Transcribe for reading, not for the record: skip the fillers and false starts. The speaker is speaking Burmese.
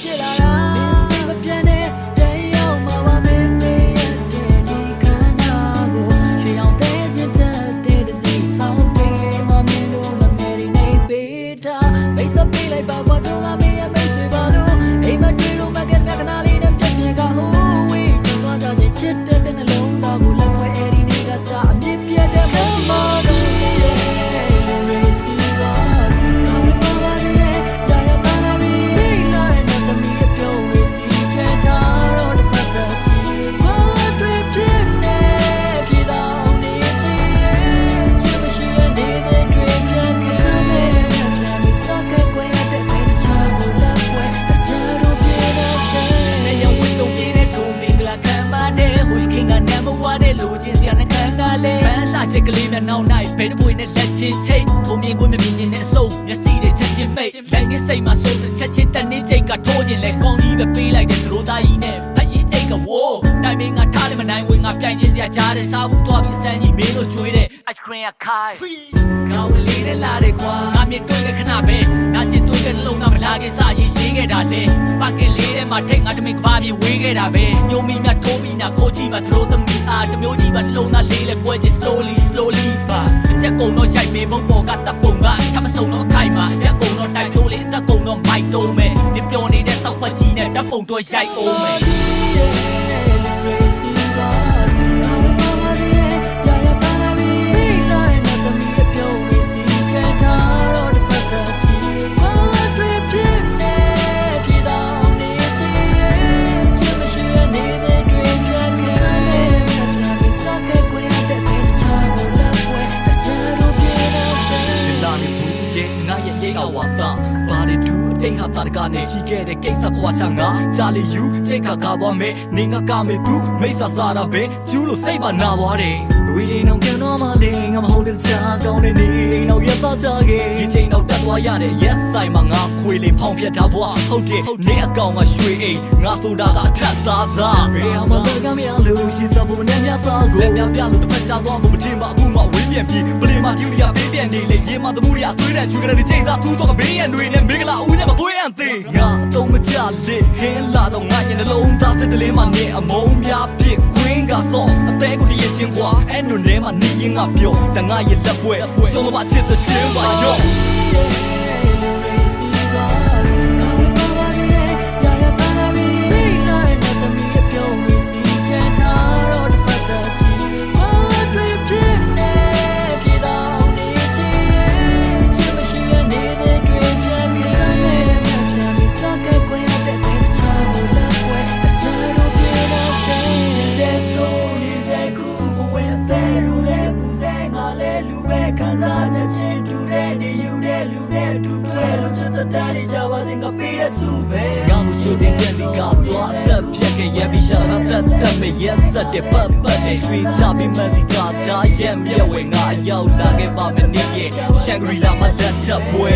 ဖြစ်လာတာစိတ်မပြတ်နဲ့တန်ရောက်မှာပါမင်းမေးရတဲ့ဒီခန္ဓာကိုရွှေအောင်တဲ့ချစ်တဲ့တစီဆောင်းတိတ်လေးမမင်းတို့နာမည်တွေနေပေးတာမိတ်ဆက်ပေးလိုက်ပါဘာတော့ငါမင်းရဲ့မိတ်ဆွေပါလို့အိမ်မတွေ့လို့မကက်မြကနာလေးနဲ့ပြည့်ပြည့်ကဟိုးဝေးသွားကြချင်းချစ်တဲ့နှလုံးသားကိုလက်ဖွဲ့အဲ့ဒီနေ့ကစအမြင့်ပြတ်တဲ့မောင်မောင်ချက်ကလေးနဲ့နောက်နိုင်ဘယ်တစ်ပွေနဲ့လက်ချင်းချိတ်ထုံမြင်ခွင့်မမြင်ခြင်းနဲ့အစုံမျက်စိတွေချက်ချင်းမိတ်လက်ငယ်စိတ်မှာစိုးတဲ့ချက်ချင်းတနေ့ချိန်ကထိုးခြင်းလဲကောင်းကြီးပဲပေးလိုက်တဲ့သူတို့သားကြီးနဲ့ဖက်ရင်အိတ်ကဝိုးတိုင်မင်းကထားလည်းမနိုင်ဝင်ငါပြိုင်ခြင်းစရာကြားတဲ့စားဘူးသွားပြီးအစမ်းကြီးမင်းတို့ကျွေးတဲ့ ice cream ကခိုင်းကောင်းလေးနဲ့လာတဲ့ကွာငါမြင်တွေ့တဲ့ခဏပဲနာကျင်တွေ့တဲ့လုံးသားမလာခင်စားရေးခဲ့တာလေပါကင်လေးထဲမှာထိတ်ငါတမင်ကဘာပြေဝေးခဲ့တာပဲညုံမီမြထိုးပြီးနာခိုးကြည့်မှသူတို့သမီးအားတမျိုးကြီးမှလုံးသားလေးလဲကွဲချင် slowly ပါရက်ကုံတော့ရိုက်မေမုံပေါ်ကတပ်ပုံကထမစုံတော့အခိုင်မှာရက်ကုံတော့တိုက်ထိုးလေးတက်ကုံတော့မိုက်တုံးမယ်နေပြောနေတဲ့စောက်ခွက်ကြီးနဲ့တပ်ပုံတော့ရိုက်အောင်မယ်ဘာတွေထူအတိတ်ဟာတာတကနေရှိခဲ့တဲ့ကိစ္စခွာချငါဂျာလီယူစိတ်ခါကားသွားမယ်နေငါကမေသူမိစ္ဆာစားတာပဲကျူးလို့စိတ်ပါနာသွားတယ်ဝီနေအောင်ကန်တော့မလေးငါမဟုတ်တဲ့ကြားကောင်းတဲ့နေနောက်ရတော့ကြခဲ့ဒီချိန်တော့တက်သွားရတယ် yes ဆိုင်မှာငါခွေလေးဖောင်းပြတ်တာဘွားဟုတ်တယ်နေအကောင်မှာရွှေအိမ်ငါဆိုတာကအထက်သားစားဘယ်အောင်မလဲကမရလို့ရှိစဖို့နဲ့မြတ်စားကိုလက်မြပြလို့တစ်ဖက်ချသွားဖို့မထင်ပါအခုမှဝေးပြန်ပြီးပလင်မယူရီယာပေးပြန်နေလေရေမသမှုတွေကဆွေးတဲ့ချူကလေးချိန်စားသူ့တော့ဘေးရန်တွေနဲ့မင်္ဂလာဦးနဲ့မသွေးရန်သေးငါအတော့မကြလေဟင်းလာတော့ငါရင်နှလုံးသားစစ်တလေးမှနေအမုံများပြစ်ခွင်းကစောအသေးကိုတည်းရချင်းကွာအဲ့လိုနဲ့မှနေရင်ငါပြောတငါရဲ့လက်ပွဲဆုံးလို့ပါချစ်တဲ့ချင်းပါရောခံစားချက်ချင်းတူတဲ့နေယူတဲ့လူနဲ့တူတွဲလို့ချစ်တဲ့တန်းနေကြပါစေငါပေးရစုပဲငါ့ကိုချူတင်ချက်စီကတော့ဆက်ပြက်ခဲ့ရပြီးရှာတော့တက်မဲ့ရက်ဆက်တဲ့ပတ်တဲ့ရွှေချပြီးမစီကတားရဲ့မြဲဝဲငါရောက်လာခဲ့ပါမနစ်ရဲ့ရှန်ဂရီလာမှာဇက်တပ်ပွဲ